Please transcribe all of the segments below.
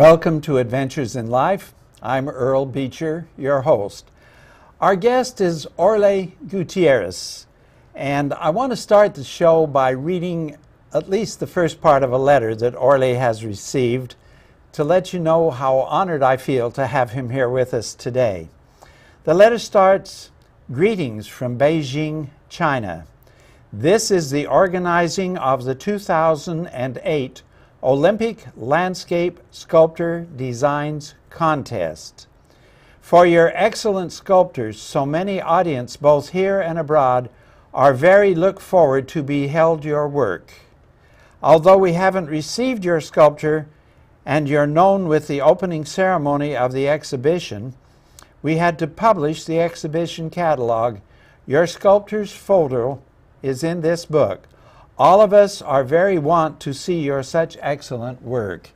Welcome to Adventures in Life. I'm Earl Beecher, your host. Our guest is Orle Gutierrez, and I want to start the show by reading at least the first part of a letter that Orle has received to let you know how honored I feel to have him here with us today. The letter starts, "Greetings from Beijing, China. This is the organizing of the 2008 Olympic Landscape Sculptor Designs Contest. For your excellent sculptors, so many audience both here and abroad are very look forward to behold your work. Although we haven't received your sculpture and you're known with the opening ceremony of the exhibition, we had to publish the exhibition catalog. Your sculptor's photo is in this book. All of us are very want to see your such excellent work."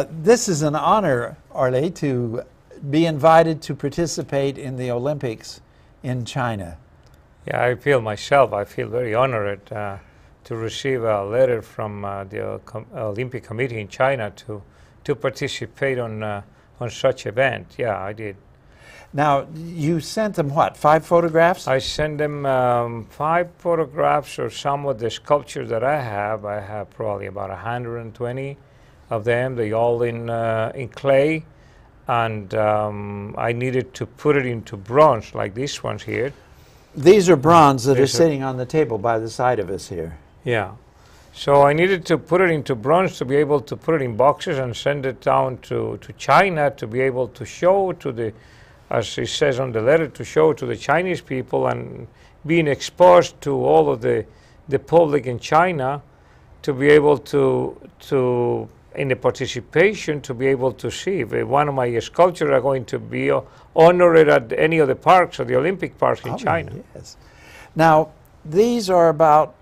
This is an honor, Orle, to be invited to participate in the Olympics in China. Yeah, I feel very honored to receive a letter from the Olympic Committee in China to participate on such event. Yeah, I did. Now, you sent them what, 5 photographs? I sent them 5 photographs of some of the sculptures that I have. I have probably about 120 of them. They all in clay, and I needed to put it into bronze, like these ones here. These are bronze that are sitting on the table by the side of us here. Yeah. So I needed to put it into bronze to be able to put it in boxes and send it down to China to be able to show to the, as it says on the letter, to show to the Chinese people and being exposed to all of the public in China to be able to in the participation to be able to see if one of my sculptures are going to be honored at any of the parks or the Olympic parks in China. Yes. Now, these are about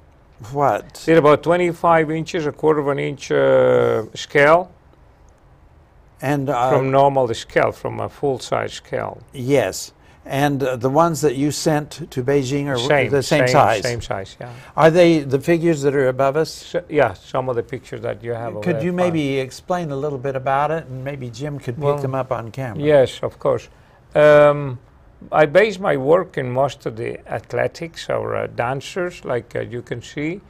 what? They're about 25 inches, a quarter of an inch scale. And from normal scale, from a full-size scale. Yes, and the ones that you sent to Beijing are the same size? Same size, yeah. Are they the figures that are above us? Yeah, some of the pictures that you have. Could you maybe explain a little bit about it, and maybe Jim could pick them up on camera? Yes, of course. I base my work in most of the athletics or dancers, like you can see.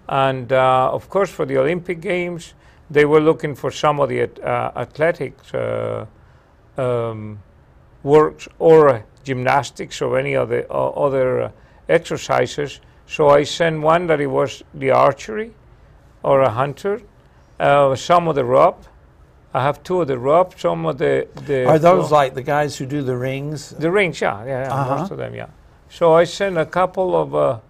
And of course, for the Olympic Games, they were looking for some of the athletics works or gymnastics or any of the other exercises. So I sent one that it was the archery or a hunter, some of the rope. I have 2 of the rope, some of the Are those like the guys who do the rings? The rings, yeah, most of them, yeah. So I sent a couple of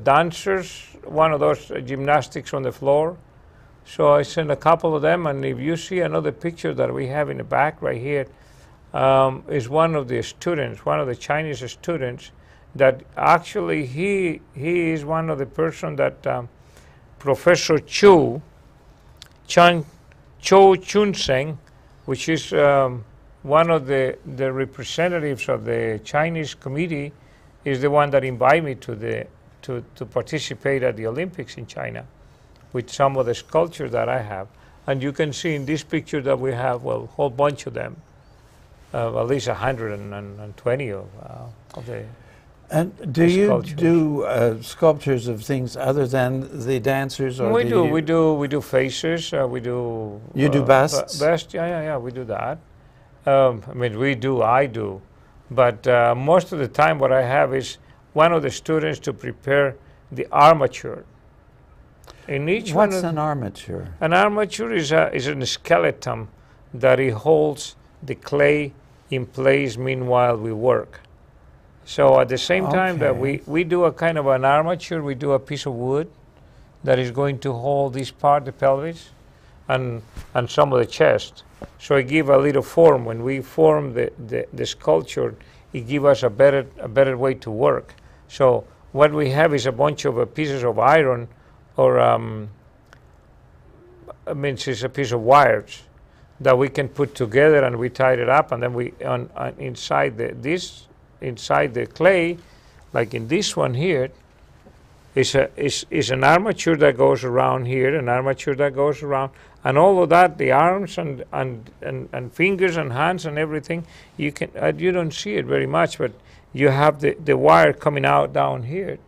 dancers, one of those gymnastics on the floor. So I sent a couple of them, and if you see another picture that we have in the back right here, is one of the students, one of the Chinese students, that actually he is one of the person that Professor Chou Chun-Seng, which is one of the representatives of the Chinese committee, is the one that invited me to participate at the Olympics in China with some of the sculptures that I have. And you can see in this picture that we have, well, a whole bunch of them, at least 120 of the And do you do sculptures of things other than the dancers? Or we do faces. We do. You do busts? Busts, yeah. We do that. I mean, I do. But most of the time, what I have is one of the students to prepare the armature. In each What's an armature? An armature is a skeleton that it holds the clay in place. Meanwhile, we work. So at the same time that we do a kind of an armature, we do a piece of wood that is going to hold this part, the pelvis, and some of the chest. So it gives a little form. When we form the sculpture, it gives us a better way to work. So what we have is a bunch of pieces of iron, or it's a piece of wires that we can put together, and we tie it up, and then we inside the clay, like in this one here, It's an armature that goes around here, an armature that goes around, and all of that, the arms and fingers and hands and everything, you don't see it very much, but you have the wire coming out down here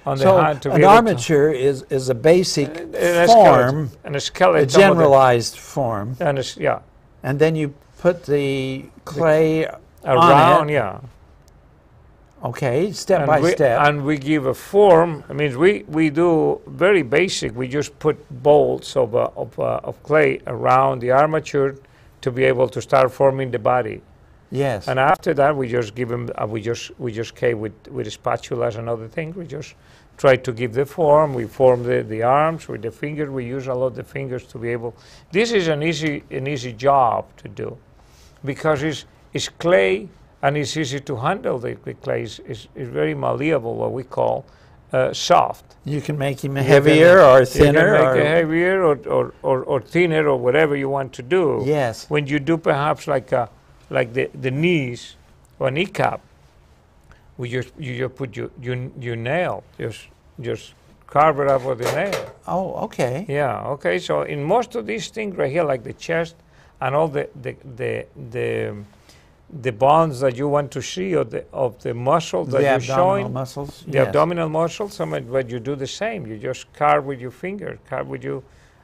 on the hand to be an able armature is a basic a form, skeleton, and a skeleton, a generalized form, yeah, and then you put the clay around, on it. yeah. Okay, step by step. And we give a form. I mean, we do very basic. We just put bolts of clay around the armature to be able to start forming the body. Yes. And after that, we just give them. We just came with spatulas and other things. We just try to give the form. We form the arms with the fingers. We use a lot of the fingers to be able. This is an easy job to do, because it's clay. And it's easy to handle. The clay is very malleable, what we call soft. You can make him heavier or thinner. You can make it heavier or thinner or whatever you want to do. Yes. When you do perhaps like the knees or kneecap, you just put your nail, just carve it up with the nail. Oh, okay. Yeah, okay. So in most of these things right here, like the chest and all the bones that you want to see of the muscles that you're showing, muscles, the abdominal muscles, but you do the same. You just carve with your finger,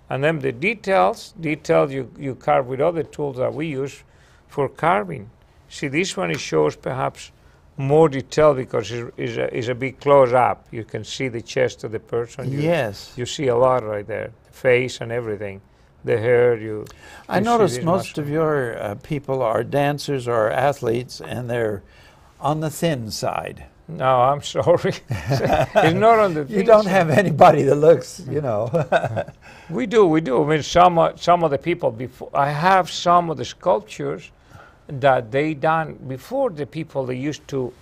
and then the details you carve with other tools that we use for carving. See, this one, it shows perhaps more detail because it's a big close up. You can see the chest of the person. Yes. You see a lot right there, the face and everything. The hair, I notice most of your people are dancers or athletes, and they're on the thin side. No, I'm sorry. It's not on the thin You don't side. have anybody that looks, We do. I mean, some of the people before. I have some of the sculptures that they done before. The people they used to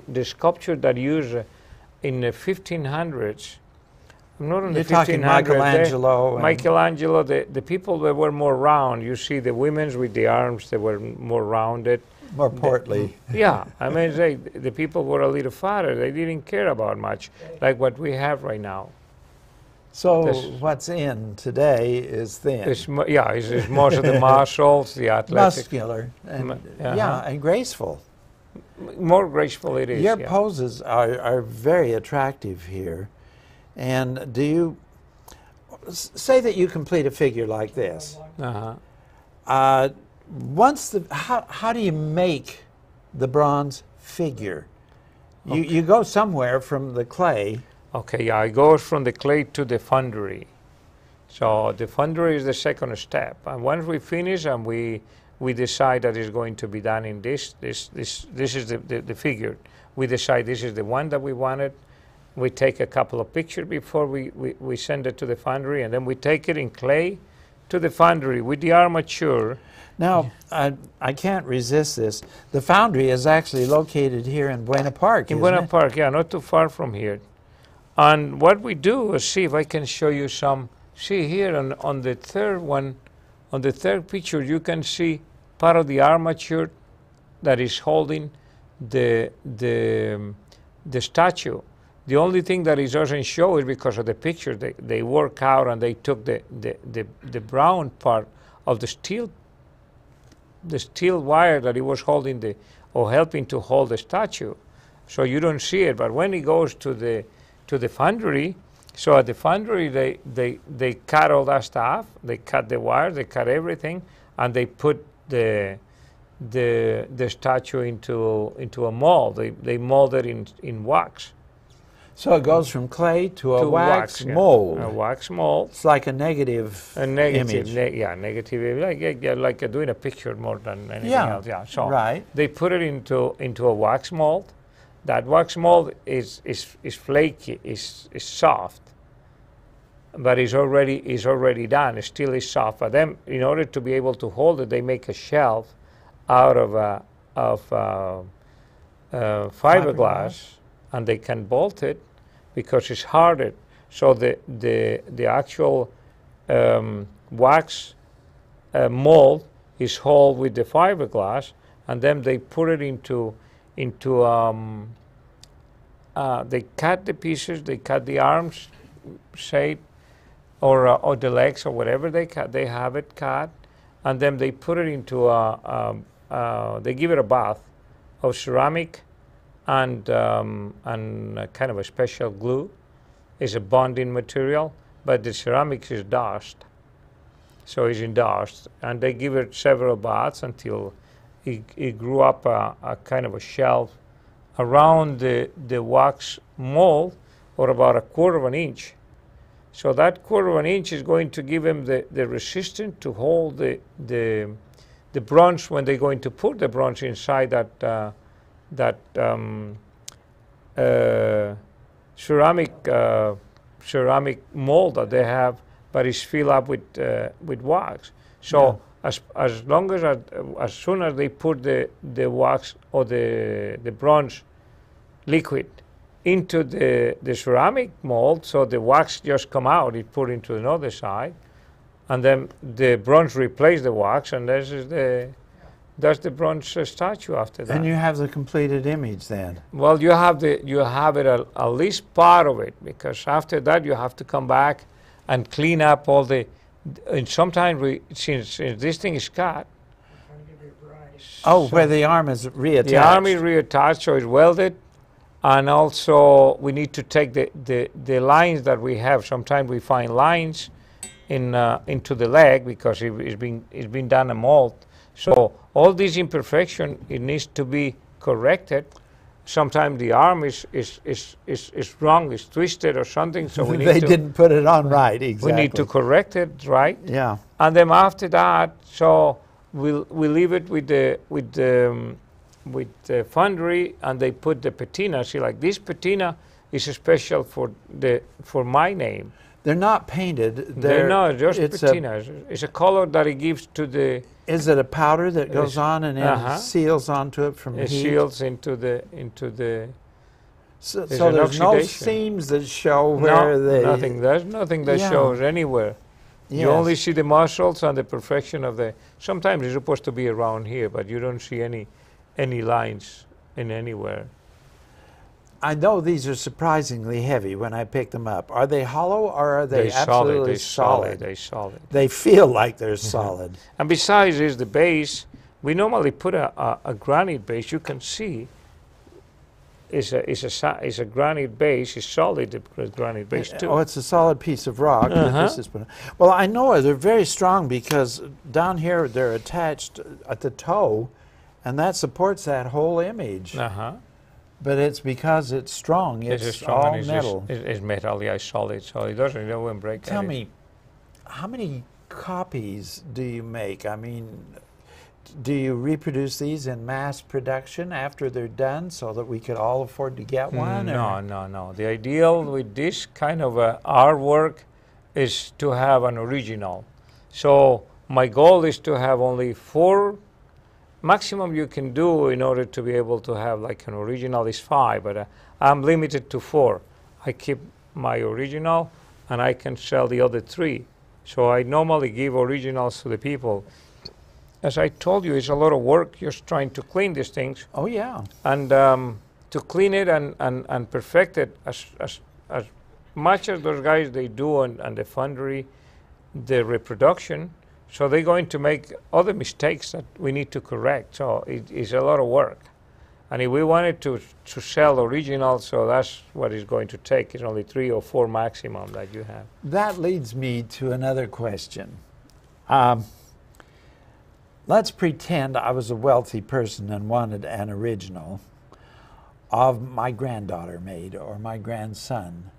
the sculpture that used in the 1500s. Not in You're the talking 1500s. Michelangelo. Michelangelo, the people that were more round. You see the women's with the arms, they were more rounded. More portly. Yeah, I mean, the people were a little fatter. They didn't care about much, like what we have right now. So what's in today is thin. It's most of the muscles, the athletic. Muscular. And, yeah, and graceful. More graceful it is. Your poses are very attractive here. And do you say that you complete a figure like this? How do you make the bronze figure? You go somewhere from the clay. Okay, yeah, it goes from the clay to the foundry. So the foundry is the second step. And once we finish and we decide that it's going to be done in this is the figure. We decide this is the one that we wanted. We take a couple of pictures before we send it to the foundry, and then we take it in clay to the foundry with the armature. Now, I can't resist this. The foundry is actually located here in Buena Park, in Buena Park, yeah, not too far from here. And what we do is, see if I can show you some. See here on the third one, on the third picture, you can see part of the armature that is holding the statue. The only thing that it doesn't show is because of the picture. They work out and they took the brown part of the steel wire that it was holding or helping to hold the statue. So you don't see it. But when it goes to the foundry, so at the foundry they cut all that stuff. They cut the wire, they cut everything, and they put the statue into a mold. They mold it in wax. So it goes from clay to a wax mold. A wax mold. It's like a negative image. Negative, like doing a picture more than anything else. Yeah. So they put it into a wax mold. That wax mold is flaky, is soft, but it's already done. It still is soft. But then, in order to be able to hold it, they make a shelf out of fiberglass, and they can bolt it because it's hardened. So the actual wax mold is held with the fiberglass, and then they put it into they cut the pieces, they cut the arms, say, or the legs or whatever they cut. They have it cut, and then they put it into they give it a bath of ceramic and kind of a special glue. It's a bonding material, but the ceramic is dust, so it's in dust, and they give it several baths until it grew up a kind of a shelf around the wax mold, or about 1/4 of an inch. So that 1/4 of an inch is going to give them the resistance to hold the bronze when they're going to put the bronze inside that ceramic mold that they have, but it's filled up with wax. So as long as soon as they put the wax or the bronze liquid into the ceramic mold, so the wax just come out, it put into another side, and then the bronze replace the wax, and that's the bronze statue after that. And you have the completed image then. Well, you have it at least part of it, because after that you have to come back and clean up all and sometimes since this thing is cut. Oh, so where the arm is reattached. The arm is reattached, so it's welded. And also, we need to take the lines that we have. Sometimes we find lines into the leg because it's been done a mold. So all this imperfection, it needs to be corrected. Sometimes the arm is wrong, is twisted or something. So we need they didn't put it on right. Exactly. We need to correct it, right? Yeah. And then after that, so we leave it with the foundry, and they put the patina. See, like this patina is special for my name. They're not painted. They're not, just patina. It's a color that it gives to the... Is it a powder that goes on and then seals onto it from it heat? It seals into the... So there's no seams that show where they... Nothing. There's nothing that shows anywhere. Yes. You only see the muscles and the perfection of the... Sometimes it's supposed to be around here, but you don't see any lines in anywhere. I know these are surprisingly heavy when I pick them up. Are they hollow or are they absolutely solid? They're solid. They feel like they're solid. And besides is the base, we normally put a granite base. You can see it's a granite base. It's solid, the granite base too. Oh, it's a solid piece of rock. This is, well, I know they're very strong because down here they're attached at the toe, and that supports that whole image. But it's because it's strong. It's all metal. It's metal, yeah, it's solid, so it won't break. Tell me, how many copies do you make? I mean, do you reproduce these in mass production after they're done so that we could all afford to get one? No. The ideal with this kind of artwork is to have an original. So my goal is to have only 4. Maximum you can do in order to be able to have like an original is 5, but I'm limited to 4. I keep my original and I can sell the other 3. So I normally give originals to the people. As I told you, it's a lot of work just trying to clean these things. Oh yeah. And to clean it and perfect it as much as those guys they do on the foundry, the reproduction. So they're going to make other mistakes that we need to correct. So it is a lot of work. And if we wanted to sell originals, so that's what it's going to take. It's only 3 or 4 maximum that you have. That leads me to another question. Let's pretend I was a wealthy person and wanted an original of my granddaughter made or my grandson.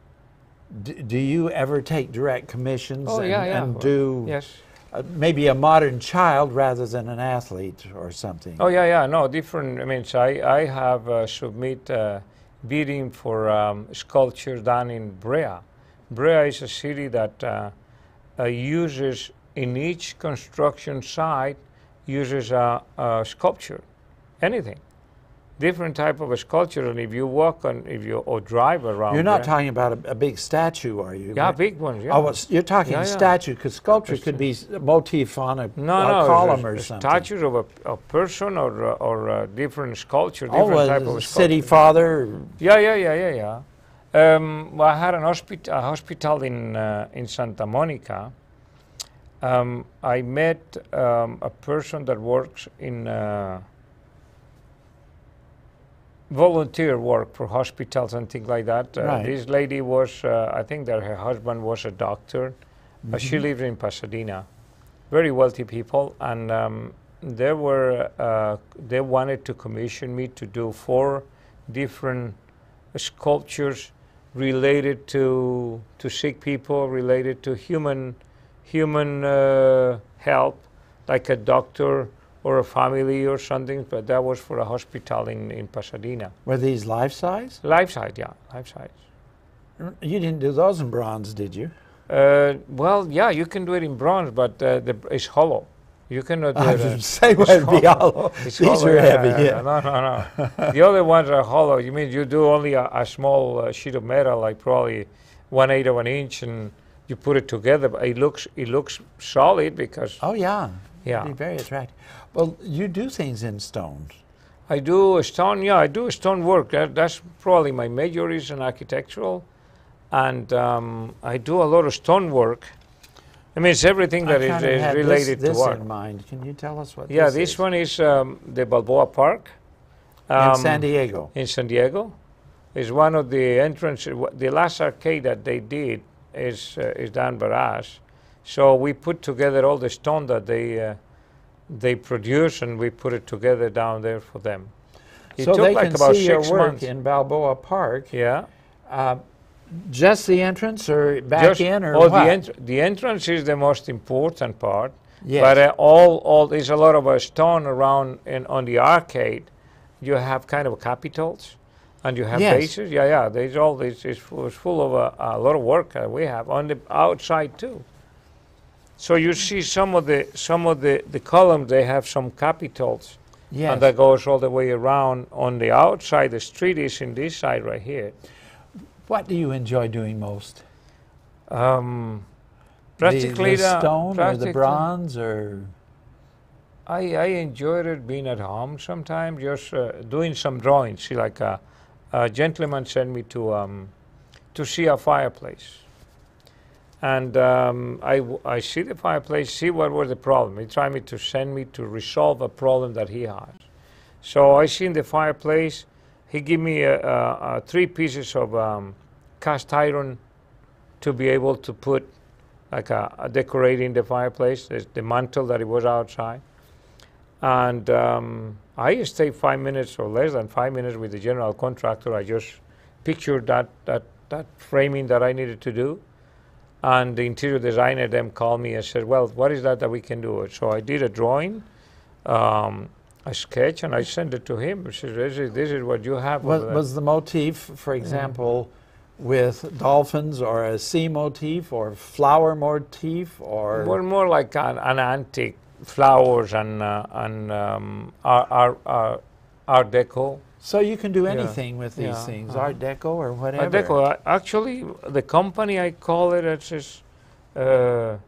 Do you ever take direct commissions and do... Yes. Maybe a modern child rather than an athlete or something? Oh, yeah, no, different. I mean, so I have submit bidding for sculpture done in Brea. Brea is a city that uses, in each construction site, uses a sculpture, anything. different type of a sculpture. And if you walk on, if you or drive around, You're not there, talking about a big statue, are you? yeah, big ones. Yeah. Oh, you're talking Yeah, yeah. statue, because sculpture could be a motif on a No, column there's or something. statues of a person or a different sculpture, Oh, different type a of city sculpture. father. Yeah. Well, I had a hospital in Santa Monica. I met a person that works in volunteer work for hospitals and things like that. Right. This lady was, I think that her husband was a doctor. She lived in Pasadena. Very wealthy people, and they wanted to commission me to do 4 different sculptures related to sick people, related to human help, like a doctor or a family or something, but that was for a hospital in Pasadena. Were these life-size? Life-size, yeah, life-size. You didn't do those in bronze, did you? Well, yeah, you can do it in bronze, but it's hollow. You cannot do I it. would say it would be hollow. It's These hollow, are heavy, yeah. No. The other ones are hollow. You mean you do only a small sheet of metal, like probably 1/8 of an inch, and you put it together. But it looks solid because Oh, yeah. Yeah. It'd be very attractive. Well, you do things in stone. I do stone. Yeah, I do stone work. That's probably my major is in architectural, and I do a lot of stone work. I mean, it's everything that I kind is of had related this to art. in mind. Can you tell us what Yeah, this this one is the Balboa Park. in San Diego. In San Diego. Is one of the entrances. The last arcade that they did is down by us. So we put together all the stone that they produce, and we put it together down there for them. It So took they like can about see your 6 work months. in Balboa Park. Yeah. Just the entrance, or back in, or oh, what? the entrance is the most important part. Yes. But all there's a lot of stone around on the arcade. You have kind of capitals, and you have Yes. bases. Yeah. There's all this is full of a lot of work that we have on the outside too. So you see some of the columns, they have some capitals, Yes. and that goes all the way around. On the outside, the street is in this side right here. What do you enjoy doing most? Practically the stone or the practically- bronze, or I enjoyed it being at home sometimes, just doing some drawings. See, like a gentleman sent me to see a fireplace. And I see the fireplace, see what was the problem. He tried me to send me to resolve a problem that he has. So I seen the fireplace. He gave me 3 pieces of cast iron to be able to put like a decorating the fireplace, the mantle that it was outside. And I stayed 5 minutes or less than 5 minutes with the general contractor. I just pictured that framing that I needed to do. And the interior designer then called me and said, well, what is that we can do? So I did a drawing, a sketch, and I sent it to him. He said, this is what you have. over there." was the motif, for example, with dolphins, or a sea motif, or flower motif, or more like an antique, flowers and Art Deco. so you can do anything with these Yeah, things, Art Deco or whatever. Art Deco. Actually, the company I call it, it's just, the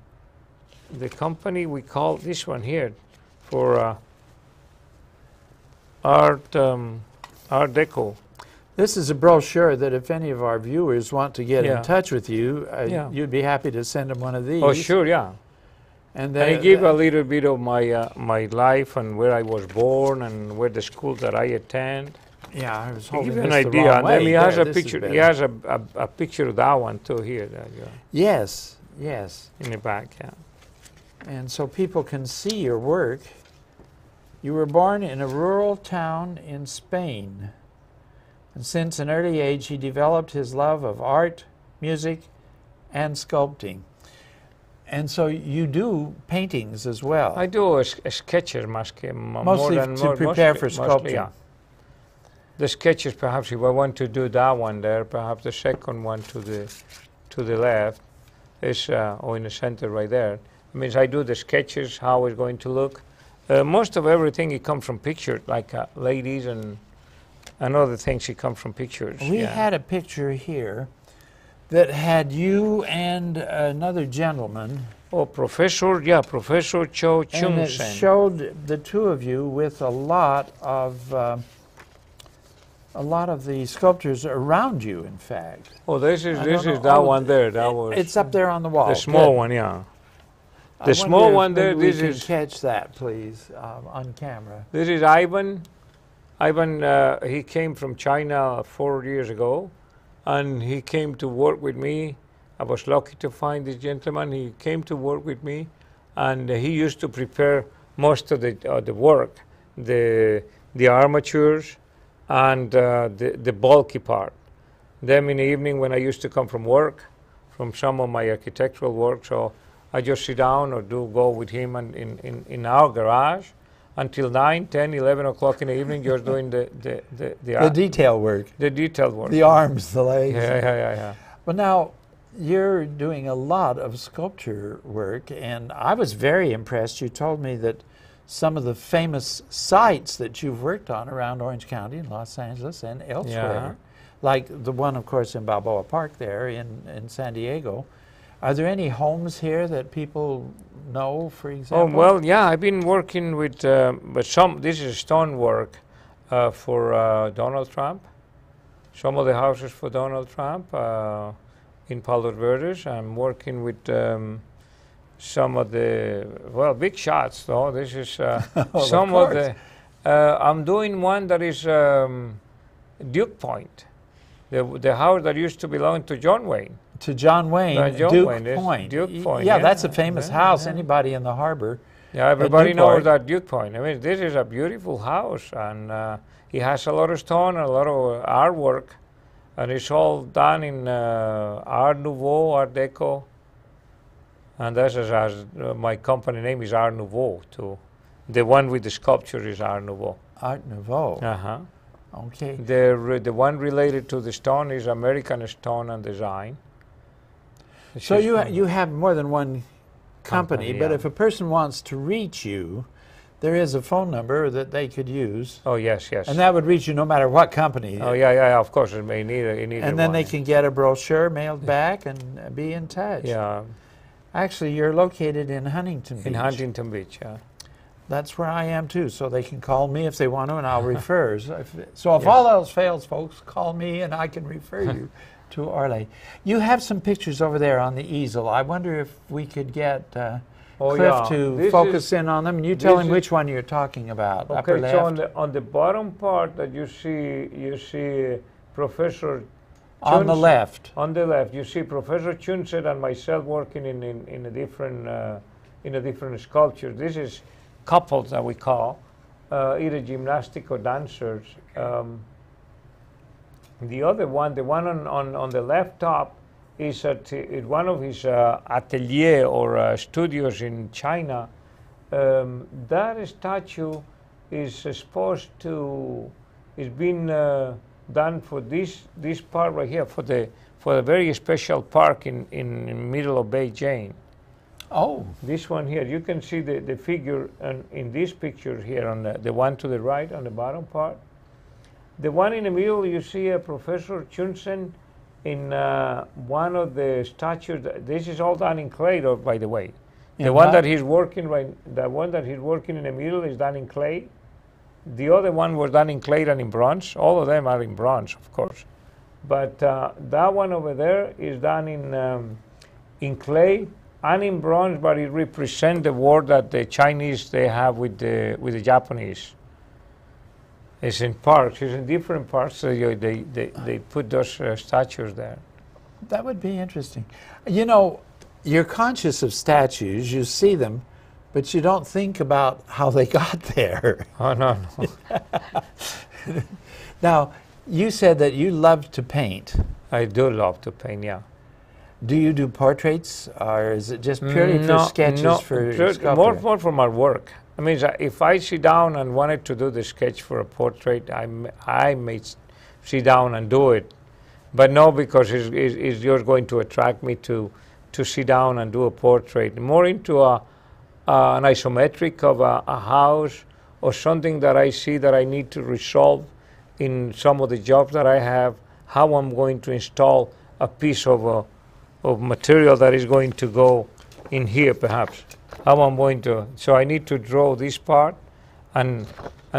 company we call this one here for Art Deco. This is a brochure that if any of our viewers want to get Yeah. in touch with you, Yeah. you'd be happy to send them one of these. Oh, sure, yeah. And And I give a little bit of my life and where I was born and where the schools that I attend. yeah, I was To holding give you this an the idea, wrong and way. then he has There, a this is picture. He better. has a picture of that one too here, Yes, yes. in the back. Yeah. And so people can see your work. You were born in a rural town in Spain. And since an early age, he developed his love of art, music, and sculpting. And so you do paintings as well. I do a sketches Mostly more than to more- prepare mostly- for mostly, sculpting. yeah. The sketches, perhaps, if I want to do that one there, perhaps the second one to the left is, or in the center right there. It means I do the sketches, how it's going to look. Most of everything, it comes from pictures, like ladies and and other things he come from pictures. We had a picture here that had you and another gentleman. Oh, Professor Cho Chung And it Sen. showed the two of you with a lot of the sculptures around you, in fact. Oh, this is don't know. that Oh, one there. That was It's up there on the wall. the small Good. one, yeah. I The small wonder if one there, maybe we this can is- catch that, please, on camera. This is Ivan. Ivan, he came from China 4 years ago, and he came to work with me. I was lucky to find this gentleman. He came to work with me, and he used to prepare most of the work, the armatures, and the bulky part. Then in the evening, when I used to come from work, from some of my architectural work, so I just sit down or go with him and in our garage until 9, 10, 11 o'clock in the evening, just doing the detail work, detailed work. the arms, the legs. Yeah. Well, now, you're doing a lot of sculpture work, and I was very impressed. You told me that some of the famous sites that you've worked on around Orange County in Los Angeles and elsewhere, like the one, of course, in Balboa Park there in San Diego. Are there any homes here that people know, for example? Oh, well, yeah, I've been working with, this is stonework for Donald Trump. Some of the houses for Donald Trump in Palos Verdes. I'm working with some of the, big shots, though. This is some of the, I'm doing one that is Duke Point, the house that used to belong to John Wayne. To John Wayne, Duke Point. Duke Point. Yeah, that's a famous house. Anybody in the harbor. Yeah, everybody knows Newport. that Duke Point. I mean, this is a beautiful house, and it has a lot of stone and a lot of artwork, and it's all done in Art Nouveau, Art Deco, and that's as my company name is Art Nouveau too. The one with the sculpture is Art Nouveau. Art Nouveau. Uh-huh. Okay. The one related to the stone is American Stone and Design. It's So just you have more than one company, Company, but yeah. if a person wants to reach you, there is a phone number that they could use, Oh, yes. and that would reach you no matter what company. Oh, yeah, of course, it may need And then they can get a brochure mailed back and be in touch. Yeah, Actually, you're located in Huntington Beach. in Huntington Beach, yeah. That's where I am too, so they can call me if they want to, and I'll refer. So if Yes. all else fails, folks, call me and I can refer you to Orle. You have some pictures over there on the easel. I wonder if we could get Oh, Cliff yeah. to This focus is- in on them. You tell this him is- which one you're talking about. Upper Okay, left. so on the bottom part that you see Professor On the Chunset. left. On the left, you see Professor Chunset and myself working in a different sculpture. This is couples that we call, either gymnastic or dancers. The other one, the one on the left top, is at one of his atelier or studios in China. That statue is supposed to, is being done for this part right here, for a very special park in middle of Beijing. Oh, This one here, you can see the figure in this picture here on the one to the right on the bottom part. The one in the middle, you see Professor Chunsen in one of the statues. This is all done in clay, though, by the way. The In one what? that he's working the one that he's working in the middle is done in clay. The other one was done in clay and in bronze. All of them are in bronze, of course. But that one over there is done in clay and in bronze, but it represents the war that the Chinese they have with the Japanese. It's in parts. It's in different parts. So they put those statues there. that would be interesting. You know, you're conscious of statues, you see them, but you don't think about how they got there. Oh no. Now, you said that you love to paint. I do love to paint. Yeah. Do you do portraits, or is it just purely for sketches for sculpture? more from our work. I mean, if I sit down and wanted to do the sketch for a portrait, I may sit down and do it, but no, because it's just going to attract me to sit down and do a portrait. More into an isometric of a house or something that I see that I need to resolve in some of the jobs that I have, how I'm going to install a piece of material that is going to go in here, perhaps. How I'm going to, so I need to draw this part and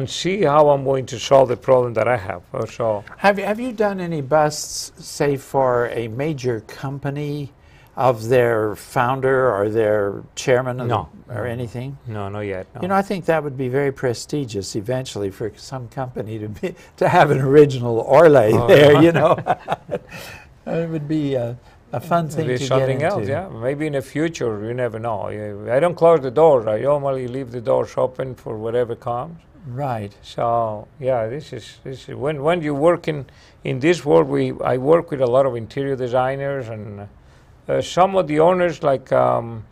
see how I'm going to solve the problem that I have. So, have you done any busts, say, for a major company of their founder or their chairman or anything? No, not yet. No. You know, I think that would be very prestigious eventually for some company to have an original Orle there, you know. It would be a fun thing to something get else, into. yeah. Maybe in the future, you never know. I don't close the doors. I normally leave the doors open for whatever comes. Right. So yeah, this is when you work in this world. I work with a lot of interior designers and some of the owners. Like I've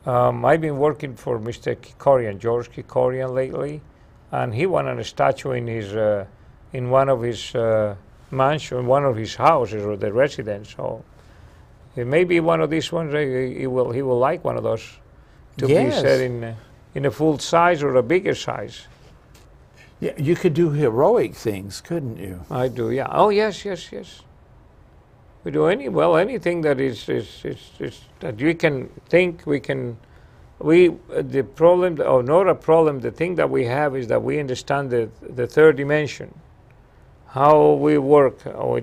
been working for Mr. Kikorian, George Kikorian lately, and he wanted a statue in his in one of his mansion, one of his houses or the residence. So maybe one of these ones he will like one of those to be set in a full size or a bigger size. Yeah, you could do heroic things, couldn't you? I do, yeah. Oh, yes. We do anything that is that we can think we can. The problem, or not a problem. The thing that we have is that we understand the third dimension. How we work.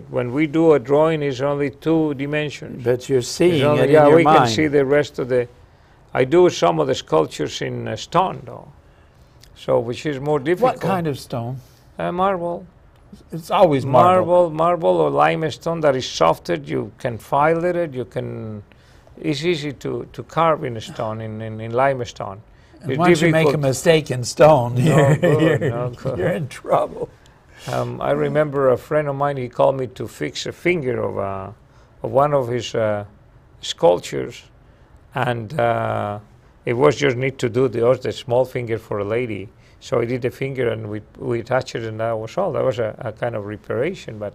When we do a drawing, is only 2 dimensions. But you're seeing only, it in your we mind. can see the rest of the. I do some of the sculptures in stone, though. So, which is more difficult. What kind of stone? Marble. It's always marble. Marble or limestone that is softened. You can file it. You can. It's easy to carve in stone in limestone. And once you make a mistake in stone, you're in trouble. I remember a friend of mine. He called me to fix a finger of one of his sculptures, and it was just need to do the small finger for a lady. So I did the finger and we attached it, and that was all. That was a kind of reparation. But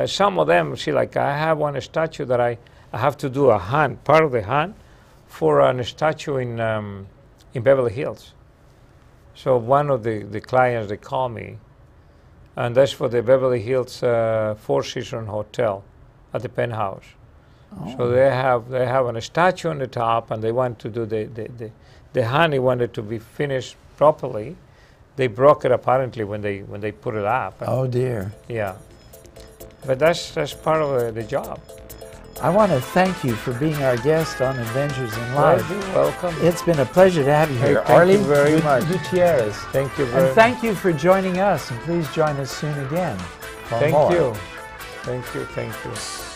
some of them, see, like I have one statue that I have to do a hand, part of the hand, for a statue in Beverly Hills. So one of the clients, they call me, and that's for the Beverly Hills Four Seasons Hotel at the penthouse. Oh. So they have a statue on the top, and they want to do the hand. They wanted to be finished properly. They broke it apparently when they put it up. Oh dear. Yeah, but that's part of the job. I want to thank you for being our guest on Adventures in Life. You're welcome. It's been a pleasure to have you here, Thank you very much. Gutierrez. Thank you very much. And thank you for joining us, and please join us soon again. Thank you. Thank you.